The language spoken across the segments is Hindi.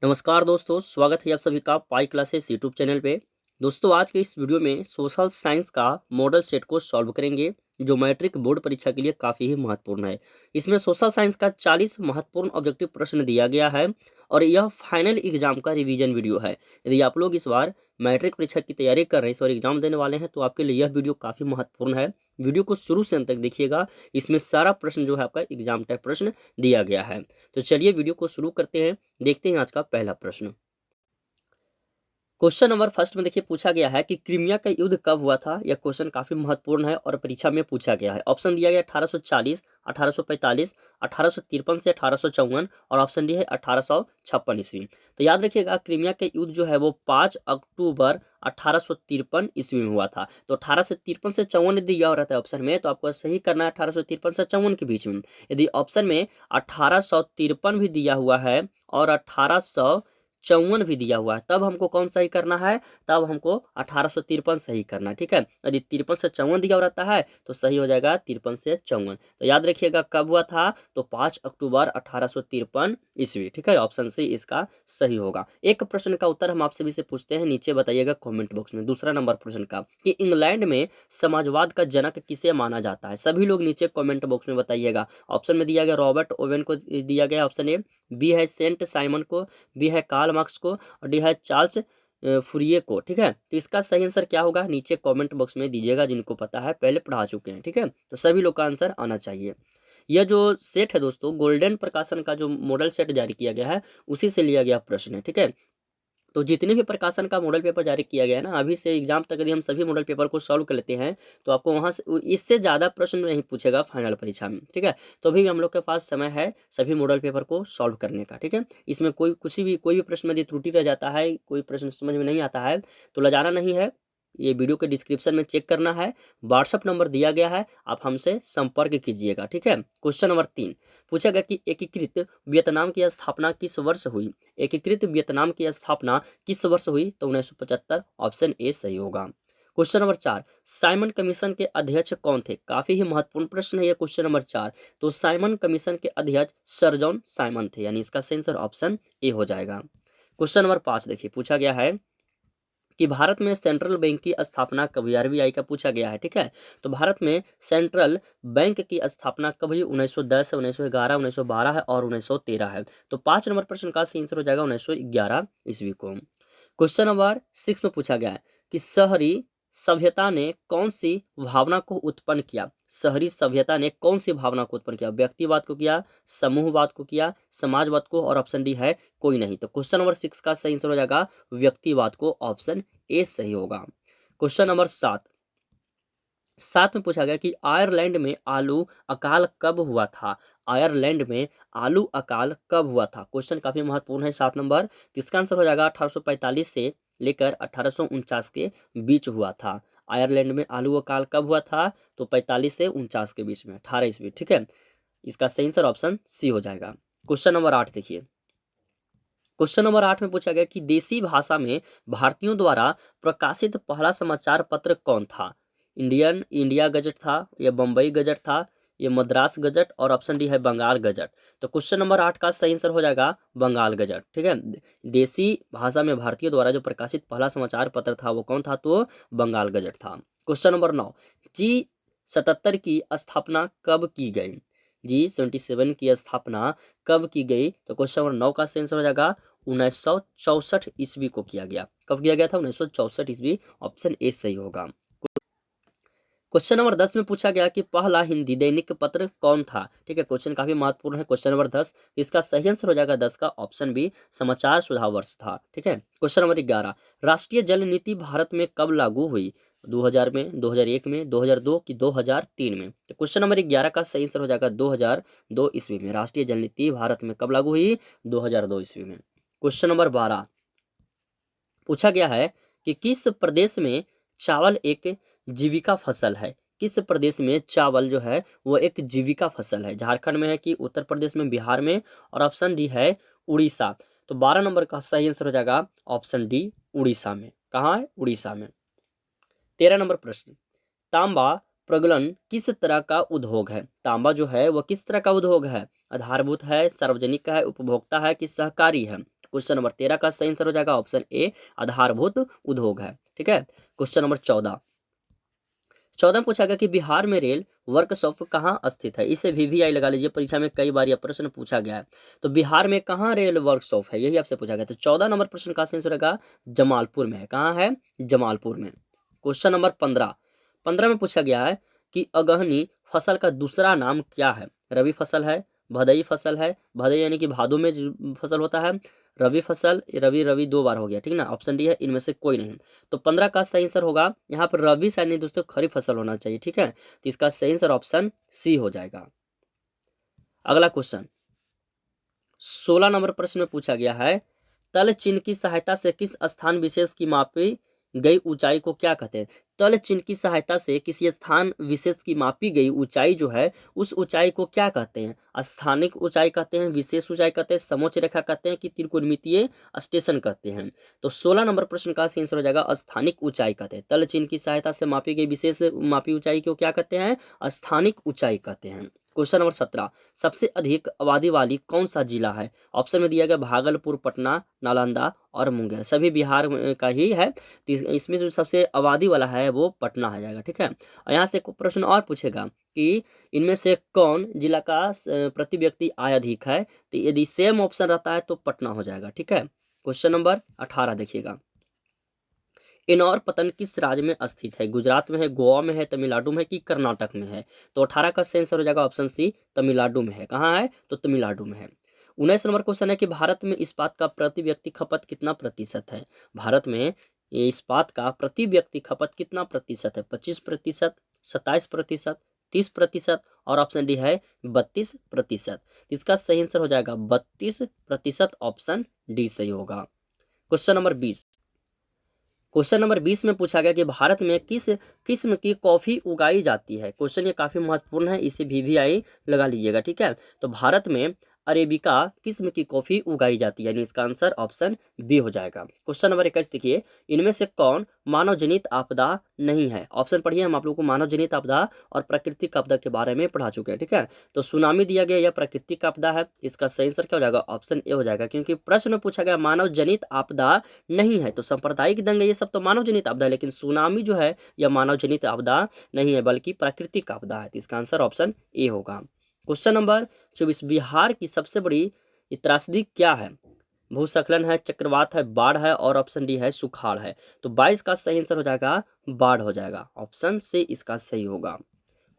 नमस्कार दोस्तों, स्वागत है आप सभी का पाई क्लासेस यूट्यूब चैनल पे। दोस्तों, आज के इस वीडियो में सोशल साइंस का मॉडल सेट को सॉल्व करेंगे, जो मैट्रिक बोर्ड परीक्षा के लिए काफ़ी ही महत्वपूर्ण है। इसमें सोशल साइंस का 40 महत्वपूर्ण ऑब्जेक्टिव प्रश्न दिया गया है और यह फाइनल एग्जाम का रिवीजन वीडियो है। यदि आप लोग इस बार मैट्रिक परीक्षा की तैयारी कर रहे हैं, इस बार एग्जाम देने वाले हैं, तो आपके लिए यह वीडियो काफ़ी महत्वपूर्ण है। वीडियो को शुरू से अंत तक देखिएगा। इसमें सारा प्रश्न जो है आपका एग्जाम टाइप प्रश्न दिया गया है। तो चलिए वीडियो को शुरू करते हैं। देखते हैं आज का पहला प्रश्न। क्वेश्चन नंबर फर्स्ट में देखिए पूछा गया है कि क्रीमिया का युद्ध कब हुआ था। यह क्वेश्चन काफी महत्वपूर्ण है और परीक्षा में पूछा गया है। ऑप्शन दिया गया 1840, 1845, 1853 से 1854 और ऑप्शन डी है 1856 ईस्वी। तो याद रखिएगा, क्रीमिया का युद्ध जो है वो 5 अक्टूबर 1853 ईस्वी में हुआ था। तो 1853 से 54 दिया रहता है ऑप्शन में, तो आपको सही करना है 1853 से 54 के बीच में। यदि ऑप्शन में 1853 भी दिया हुआ है और 1854 भी दिया हुआ है, तब हमको कौन सही करना है? तब हमको 1853 सही करना है। ठीक है, यदि 53 से 54 दिया रहता है तो सही हो जाएगा 53 से 54। तो याद रखिएगा कब हुआ था, तो 5 अक्टूबर 1853 ईस्वी। ठीक है, ऑप्शन सी इसका सही होगा। एक प्रश्न का उत्तर हम आप सभी से पूछते हैं, नीचे बताइएगा कमेंट बॉक्स में। दूसरा नंबर प्रश्न का कि इंग्लैंड में समाजवाद का जनक किसे माना जाता है। सभी लोग नीचे कमेंट बॉक्स में बताइएगा। ऑप्शन में दिया गया रॉबर्ट ओवेन को दिया गया ऑप्शन ए, बी है सेंट साइमन को, बी है कार्ल मार्क्स को और डी है चार्ल्स फुरिये को। ठीक है, तो इसका सही आंसर क्या होगा नीचे कमेंट बॉक्स में दीजिएगा। जिनको पता है, पहले पढ़ा चुके हैं। ठीक है, तो सभी लोग का आंसर आना चाहिए। यह जो सेट है दोस्तों, गोल्डन प्रकाशन का जो मॉडल सेट जारी किया गया है, उसी से लिया गया प्रश्न है। ठीक है, तो जितने भी प्रकाशन का मॉडल पेपर जारी किया गया है ना, अभी से एग्जाम तक यदि हम सभी मॉडल पेपर को सॉल्व कर लेते हैं, तो आपको वहाँ से इससे ज़्यादा प्रश्न नहीं पूछेगा फाइनल परीक्षा में। ठीक है, तो अभी भी हम लोग के पास समय है सभी मॉडल पेपर को सॉल्व करने का। ठीक है, इसमें कोई भी प्रश्न में यदि त्रुटि रह जाता है, कोई प्रश्न समझ में नहीं आता है, तो लजाना नहीं है। ये वीडियो के डिस्क्रिप्शन में चेक करना है, व्हाट्सअप नंबर दिया गया है, आप हमसे संपर्क कीजिएगा। ठीक है, क्वेश्चन नंबर 3 पूछा गया कि एकीकृत वियतनाम की स्थापना किस वर्ष हुई। एकीकृत वियतनाम की स्थापना किस वर्ष हुई, तो 1975। ऑप्शन ए सही होगा। क्वेश्चन नंबर 4 साइमन कमीशन के अध्यक्ष कौन थे। काफी ही महत्वपूर्ण प्रश्न है यह क्वेश्चन नंबर 4। तो साइमन कमीशन के अध्यक्ष सर जॉन साइमन थे, यानी इसका सही आंसर ऑप्शन ए हो जाएगा। क्वेश्चन नंबर 5 देखिए पूछा गया है कि भारत में सेंट्रल बैंक की स्थापना कब हुई। आरबीआई का पूछा गया है। ठीक है, तो भारत में सेंट्रल बैंक की स्थापना कब हुई। 1910, 1911, 1912 है और 1913 है। तो 5 नंबर प्रश्न का सही आंसर हो जाएगा 1911 ईस्वी को। क्वेश्चन नंबर 6 में पूछा गया है कि शहरी सभ्यता ने कौन सी भावना को उत्पन्न किया। शहरी सभ्यता ने कौन सी भावना को उत्पन्न किया। व्यक्तिवाद को किया, समूहवाद को किया, समाजवाद को, और ऑप्शन डी है कोई नहीं। तो क्वेश्चन नंबर 6 का सही आंसर हो जाएगा व्यक्तिवाद को, ऑप्शन ए सही होगा। क्वेश्चन नंबर 7 में पूछा गया कि आयरलैंड में आलू अकाल कब हुआ था। आयरलैंड में आलू अकाल कब हुआ था। क्वेश्चन काफी महत्वपूर्ण है 7 नंबर। तो इसका आंसर हो जाएगा 1845 से लेकर 1849 के बीच हुआ था। आयरलैंड में आलू अकाल कब हुआ था, तो 45 से 49 के बीच में, 18 ईस्वी। ठीक है, इसका सही आंसर ऑप्शन सी हो जाएगा। क्वेश्चन नंबर 8 देखिए। क्वेश्चन नंबर 8 में पूछा गया कि देसी भाषा में भारतीयों द्वारा प्रकाशित पहला समाचार पत्र कौन था। इंडिया गजट था, या बम्बई गजट था, या मद्रास गजट, और ऑप्शन डी है बंगाल गजट। तो क्वेश्चन नंबर 8 का सही आंसर हो जाएगा बंगाल गजट। ठीक है, देसी भाषा में भारतीय द्वारा जो प्रकाशित पहला समाचार पत्र था वो कौन था, तो बंगाल गजट था। क्वेश्चन नंबर 9 G77 की स्थापना कब की गई। G77 की स्थापना कब की गई, तो क्वेश्चन नंबर 9 का सही आंसर हो जाएगा 1964 ईस्वी को किया गया। कब किया गया था, 1964 ईस्वी। ऑप्शन ए सही होगा। क्वेश्चन नंबर 10 में पूछा गया कि पहला हिंदी दैनिक पत्र कौन था। ठीक है, क्वेश्चन काफी महत्वपूर्ण है। क्वेश्चन नंबर 10, इसका सही आंसर हो जाएगा 10 का ऑप्शन बी, समाचार सुधा वर्ष था। ठीक है, क्वेश्चन नंबर 11 राष्ट्रीय जल नीति भारत में कब लागू हुई। 2000 में, 2001 में, 2002 की 2003 में। तो क्वेश्चन नंबर 11 का सही आंसर हो जाएगा 2002 ईस्वी में। राष्ट्रीय जल नीति भारत में कब लागू हुई, 2002 ईस्वी में। क्वेश्चन नंबर 12 पूछा गया है कि किस प्रदेश में चावल एक जीविका फसल है। किस प्रदेश में चावल जो है वो एक जीविका फसल है। झारखंड में है कि उत्तर प्रदेश में, बिहार में, और ऑप्शन डी है उड़ीसा। तो 12 नंबर का सही आंसर हो जाएगा ऑप्शन डी, उड़ीसा में। कहाँ है, उड़ीसा में। 13 नंबर प्रश्न तांबा प्रगलन किस तरह का उद्योग है। तांबा जो है वह किस तरह का उद्योग है। आधारभूत है, सार्वजनिक है, उपभोक्ता है कि सहकारी है। क्वेश्चन नंबर 13 का सही आंसर हो जाएगा ऑप्शन ए आधारभूत उद्योग है। ठीक है। क्वेश्चन नंबर 14 में पूछा गया कि बिहार में रेल वर्कशॉप कहाँ स्थित है। इसे VVI लगा लीजिए, परीक्षा में कई बार यह प्रश्न पूछा गया है। तो बिहार में कहाँ रेल वर्कशॉप है, यही आपसे पूछा गया। तो 14 नंबर प्रश्न का सही आंसर रहेगा जमालपुर में है। कहाँ है, जमालपुर में। क्वेश्चन नंबर 15 में पूछा गया है कि अगहनी फसल का दूसरा नाम क्या है। रबी फसल है, भदई फसल है, भदई यानी कि भादों में जो फसल होता है, रबी फसल, रबी रबी दो बार हो गया, ठीक ना। ऑप्शन डी है इनमें से कोई नहीं। तो 15 का सही आंसर होगा यहाँ पर रबी शायद नहीं दोस्तों, खरीफ फसल होना चाहिए। ठीक है, तो इसका सही आंसर ऑप्शन सी हो जाएगा। अगला क्वेश्चन 16 नंबर प्रश्न में पूछा गया है तल चिन्ह की सहायता से किस स्थान विशेष की मापी गई ऊंचाई को क्या कहते हैं। तल चिन्ह की सहायता से किसी स्थान विशेष की मापी गई ऊंचाई जो है उस ऊंचाई को क्या कहते हैं। स्थानिक ऊंचाई कहते हैं, विशेष ऊंचाई कहते हैं, समोच्च रेखा कहते हैं कि त्रिकोणमितीय स्टेशन कहते हैं। तो 16 नंबर प्रश्न का आंसर हो जाएगा स्थानिक ऊंचाई कहते हैं। तल चिन्ह की सहायता से मापी गई विशेष मापी ऊंचाई को क्या कहते हैं, स्थानिक ऊंचाई कहते हैं। क्वेश्चन नंबर 17 सबसे अधिक आबादी वाली कौन सा जिला है। ऑप्शन में दिया गया भागलपुर, पटना, नालंदा और मुंगेर, सभी बिहार का ही है। तो इसमें जो सबसे आबादी वाला है वो पटना आ जाएगा। ठीक है, और यहाँ से प्रश्न और पूछेगा कि इनमें से कौन जिला का प्रति व्यक्ति आय अधिक है। तो यदि सेम ऑप्शन रहता है तो पटना हो जाएगा। ठीक है। क्वेश्चन नंबर 18 देखिएगा, इनौर पतन किस राज्य में स्थित है। गुजरात में है, गोवा में है, तमिलनाडु में है कि कर्नाटक में है। तो 18 का सही आंसर हो जाएगा ऑप्शन सी तमिलनाडु में है। कहाँ है, तो तमिलनाडु में है। 19 नंबर क्वेश्चन है कि भारत में इस्पात का प्रति व्यक्ति खपत कितना प्रतिशत है। भारत में ये इस्पात का प्रति व्यक्ति खपत कितना प्रतिशत है। 25%, 27%, 30% और ऑप्शन डी है 32%। इसका सही आंसर हो जाएगा 32%, ऑप्शन डी सही होगा। क्वेश्चन नंबर 20 में पूछा गया कि भारत में किस किस्म की कॉफी उगाई जाती है। क्वेश्चन ये काफी महत्वपूर्ण है, इसे VVI लगा लीजिएगा। ठीक है, तो भारत में अरेबिका किस्म की कॉफी उगाई जाती है, यानी इसका आंसर ऑप्शन बी हो जाएगा। क्वेश्चन नंबर 21 देखिए, इनमें से कौन मानव जनित आपदा नहीं है। ऑप्शन पढ़िए, हम आप लोगों को मानव जनित आपदा और प्राकृतिक आपदा के बारे में पढ़ा चुके हैं। ठीक है, तो सुनामी दिया गया यह प्राकृतिक आपदा है। इसका सही आंसर क्या हो जाएगा, ऑप्शन ए हो जाएगा, क्योंकि प्रश्न में पूछा गया मानव जनित आपदा नहीं है। तो सांप्रदायिक दंगे ये सब तो मानव जनित आपदा है, लेकिन सुनामी जो है यह मानव जनित आपदा नहीं है बल्कि प्राकृतिक आपदा है। तो इसका आंसर ऑप्शन ए होगा। क्वेश्चन नंबर 24, बिहार की सबसे बड़ी त्रासदी क्या है। भूस्खलन है, चक्रवात है, बाढ़ है और ऑप्शन डी है सुखाड़ है। तो 22 का सही आंसर हो जाएगा बाढ़ हो जाएगा, ऑप्शन से इसका सही होगा।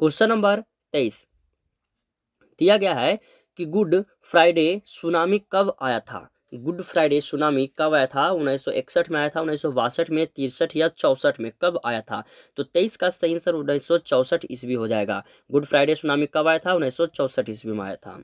क्वेश्चन नंबर 23 दिया गया है कि गुड फ्राइडे सुनामी कब आया था। गुड फ्राइडे सुनामी कब आया था। 1961 में आया था, 1962 में, 63 या 64 में, कब आया था। तो 23 का सही आंसर 1964 ईस्वी हो जाएगा। गुड फ्राइडे सुनामी कब आया था, 1964 ईस्वी में आया था।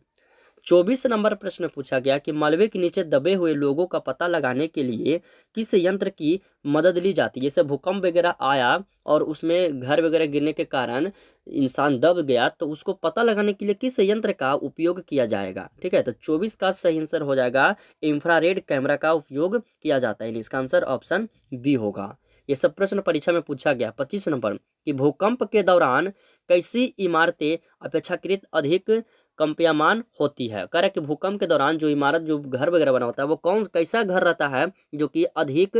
24 नंबर प्रश्न पूछा गया कि मलबे के नीचे दबे हुए लोगों का पता लगाने के लिए किस यंत्र की मदद ली जाती है। जैसे भूकंप वगैरह आया और उसमें घर वगैरह गिरने के कारण इंसान दब गया, तो उसको पता लगाने के लिए किस यंत्र का उपयोग किया जाएगा। ठीक है, तो 24 का सही आंसर हो जाएगा इंफ्रारेड कैमरा का उपयोग किया जाता है, इसका आंसर ऑप्शन बी होगा। ये सब प्रश्न परीक्षा में पूछा गया। 25 नंबर कि भूकंप के दौरान कैसी इमारतें अपेक्षाकृत अधिक कंपयमान होती है। कह रहा है कि भूकंप के दौरान जो इमारत, जो घर वगैरह बना होता है, वो कैसा घर रहता है जो कि अधिक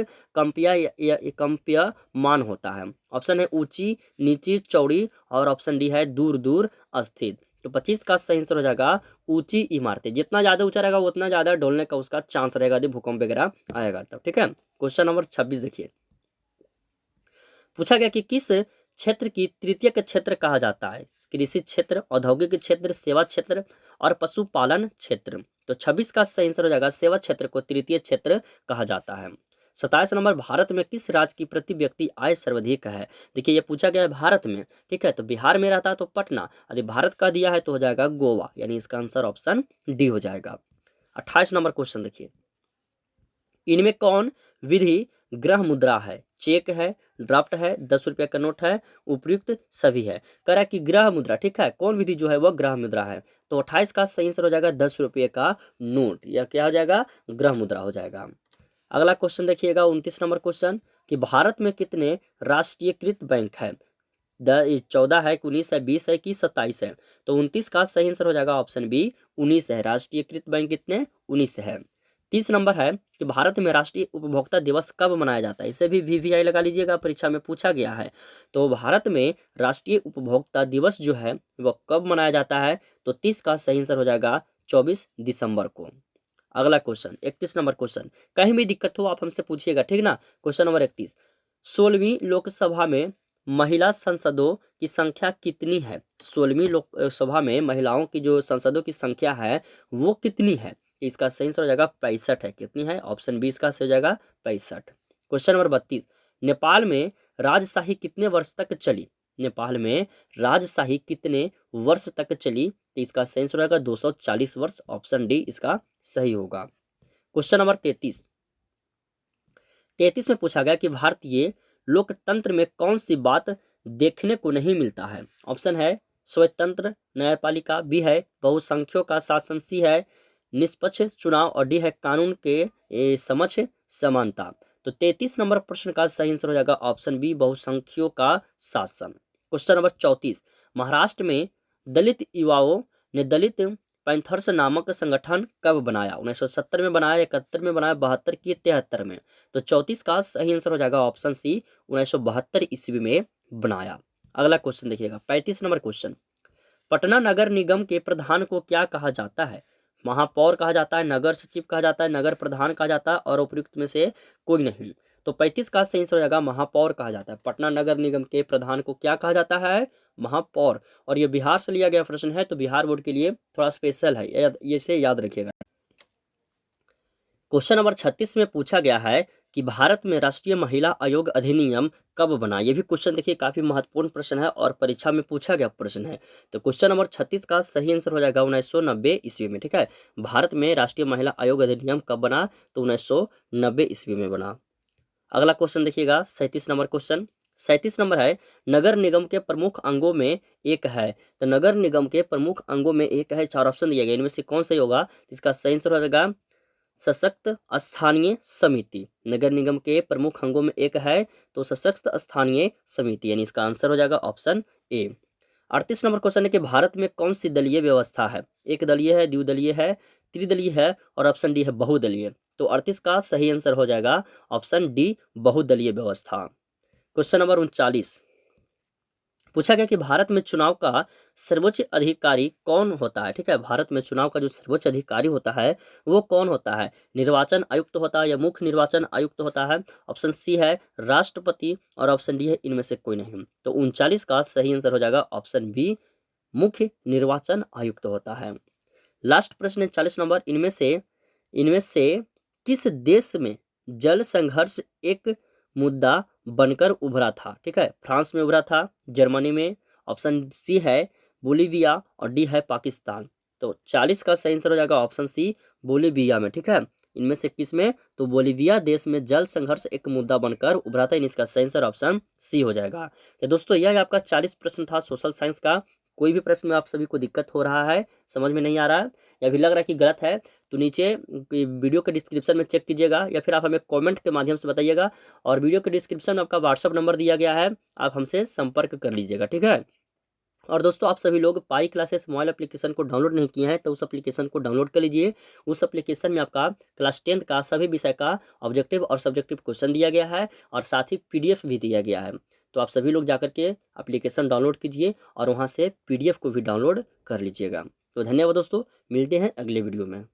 कंपयमान होता है। ऑप्शन है ऊंची, नीची, चौड़ी और ऑप्शन डी है दूर दूर स्थित। तो 25 का सही आंसर हो जाएगा ऊंची इमारतें। जितना ज्यादा ऊंचा रहेगा उतना ज्यादा डोलने का उसका चांस रहेगा यदि भूकंप वगैरह आएगा तब। ठीक है, क्वेश्चन नंबर 26 देखिए, पूछा गया कि किस क्षेत्र की तृतीयक क्षेत्र कहा जाता है। कृषि क्षेत्र, औद्योगिक क्षेत्र, सेवा क्षेत्र और पशुपालन क्षेत्र। तो 26 का सही आंसर हो जाएगा सेवा क्षेत्र को तृतीय क्षेत्र कहा जाता है। 27 नंबर, भारत में किस राज्य की प्रति व्यक्ति आय सर्वाधिक है। देखिए ये पूछा गया है भारत में। ठीक है, तो बिहार में रहता है तो पटना, यदि भारत का दिया है तो हो जाएगा गोवा, यानी इसका आंसर ऑप्शन डी हो जाएगा। 28 नंबर क्वेश्चन देखिए, इनमें कौन विधि ग्रह मुद्रा है। चेक है, ड्राफ्ट है, 10 रुपये का नोट है, उपयुक्त सभी है। कह रहा है कि ग्रह मुद्रा, ठीक है, कौन विधि जो है वह ग्रह मुद्रा है। तो 28 का सही आंसर हो जाएगा 10 रुपये का नोट, यह क्या हो जाएगा, ग्रह मुद्रा हो जाएगा। अगला क्वेश्चन देखिएगा 29 नंबर क्वेश्चन कि भारत में कितने राष्ट्रीयकृत बैंक है। 14 है, 19 है, 20 है कि 27 है। तो 29 का सही आंसर हो जाएगा ऑप्शन बी 19 है। राष्ट्रीयकृत बैंक कितने, 19 है। 30 नंबर है कि भारत में राष्ट्रीय उपभोक्ता दिवस कब मनाया जाता है। इसे भी वीवीआई लगा लीजिएगा, परीक्षा में पूछा गया है। तो भारत में राष्ट्रीय उपभोक्ता दिवस जो है वह कब मनाया जाता है, तो 30 का सही आंसर हो जाएगा 24 दिसंबर को। अगला क्वेश्चन 31 नंबर क्वेश्चन, कहीं भी दिक्कत हो आप हमसे पूछिएगा, ठीक ना। क्वेश्चन नंबर 31, 16वीं लोकसभा में महिला सांसदों की संख्या कितनी है। 16वीं लोकसभा में महिलाओं की जो सांसदों की संख्या है वो कितनी है। इसका सही आंसर हो जाएगा 65 है। कितनी है, ऑप्शन बी इसका सही हो जाएगा 65। क्वेश्चन नंबर 32, नेपाल में राजशाही कितने वर्ष तक चली। नेपाल में राजशाही कितने वर्ष तक चली, तो इसका सही आंसर हो जाएगा 240 वर्ष, ऑप्शन डी इसका सही होगा। क्वेश्चन नंबर 33, 33 में पूछा गया कि भारतीय लोकतंत्र में कौन सी बात देखने को नहीं मिलता है। ऑप्शन है स्वतंत्र न्यायपालिका, बी है बहुसंख्यों का शासन, सी है निष्पक्ष चुनाव और डी है कानून के समक्ष समानता। तो 33 नंबर प्रश्न का सही आंसर हो जाएगा ऑप्शन बी बहुसंख्यों का शासन। क्वेश्चन नंबर 34, महाराष्ट्र में दलित युवाओं ने दलित पैंथर्स नामक संगठन कब बनाया। 1970 में बनाया, 71 में बनाया, 72 की 73 में। तो 34 का सही आंसर हो जाएगा ऑप्शन सी 1972 ईस्वी में बनाया। अगला क्वेश्चन देखिएगा 35 नंबर क्वेश्चन, पटना नगर निगम के प्रधान को क्या कहा जाता है। महापौर कहा जाता है, नगर सचिव कहा जाता है, नगर प्रधान कहा जाता है और उपयुक्त में से कोई नहीं। तो 35 का सही आंसर हो जाएगा महापौर कहा जाता है। पटना नगर निगम के प्रधान को क्या कहा जाता है, महापौर। और ये बिहार से लिया गया प्रश्न है, तो बिहार बोर्ड के लिए थोड़ा स्पेशल है, ये से याद रखिएगा। क्वेश्चन नंबर 36 में पूछा गया है कि भारत में राष्ट्रीय महिला आयोग अधिनियम कब बना। ये भी क्वेश्चन देखिए काफी महत्वपूर्ण प्रश्न है और परीक्षा में पूछा गया प्रश्न है। तो क्वेश्चन नंबर 36 का सही आंसर हो जाएगा 1990 ईस्वी में, ठीक है। भारत में राष्ट्रीय महिला आयोग अधिनियम कब बना, तो 1990 ईस्वी में बना। अगला क्वेश्चन देखिएगा 37 नंबर क्वेश्चन, 37 नंबर है नगर निगम के प्रमुख अंगों में एक है। तो नगर निगम के प्रमुख अंगों में एक है, 4 ऑप्शन दिया गया, इनमें से कौन सही होगा। इसका सही आंसर हो जाएगा सशक्त स्थानीय समिति। नगर निगम के प्रमुख अंगों में एक है तो सशक्त स्थानीय समिति, यानी इसका आंसर हो जाएगा ऑप्शन ए। 38 नंबर क्वेश्चन है कि भारत में कौन सी दलीय व्यवस्था है। एक दलीय है, द्विदलीय है, त्रिदलीय है और ऑप्शन डी है बहुदलीय। तो 38 का सही आंसर हो जाएगा ऑप्शन डी बहुदलीय व्यवस्था। क्वेश्चन नंबर 39 पूछा गया कि भारत में चुनाव का सर्वोच्च अधिकारी कौन होता है, ठीक है। भारत में चुनाव का जो सर्वोच्च अधिकारी होता है वो कौन होता है। निर्वाचन आयुक्त होता है या मुख्य निर्वाचन आयुक्त होता है। ऑप्शन सी है राष्ट्रपति और ऑप्शन डी है इनमें से कोई नहीं। तो 39 का सही आंसर हो जाएगा ऑप्शन बी मुख्य निर्वाचन आयुक्त होता है। लास्ट प्रश्न है 40 नंबर, इनमें से किस देश में जल संघर्ष एक मुद्दा बनकर उभरा था, ठीक है। फ्रांस में उभरा था, जर्मनी में, ऑप्शन सी है बोलीविया और डी है पाकिस्तान। तो 40 का सही आंसर हो जाएगा ऑप्शन सी बोलीविया में, ठीक है। इनमें से किस में, तो बोलीविया देश में जल संघर्ष एक मुद्दा बनकर उभरा था, इसका सही आंसर ऑप्शन सी हो जाएगा। तो दोस्तों यह आपका 40 प्रश्न था सोशल साइंस का। कोई भी प्रश्न में आप सभी को दिक्कत हो रहा है, समझ में नहीं आ रहा है या फिर लग रहा है कि गलत है, तो नीचे वीडियो के डिस्क्रिप्शन में चेक कीजिएगा या फिर आप हमें कमेंट के माध्यम से बताइएगा। और वीडियो के डिस्क्रिप्शन में आपका व्हाट्सअप नंबर दिया गया है, आप हमसे संपर्क कर लीजिएगा, ठीक है। और दोस्तों आप सभी लोग पाई क्लासेस मोबाइल एप्लीकेशन को डाउनलोड नहीं किए हैं तो उस एप्लीकेशन को डाउनलोड कर लीजिए। उस एप्लीकेशन में आपका क्लास 10 का सभी विषय का ऑब्जेक्टिव और सब्जेक्टिव क्वेश्चन दिया गया है और साथ ही पीडीएफ भी दिया गया है। तो आप सभी लोग जाकर के एप्लीकेशन डाउनलोड कीजिए और वहाँ से पीडीएफ को भी डाउनलोड कर लीजिएगा। तो धन्यवाद दोस्तों, मिलते हैं अगले वीडियो में।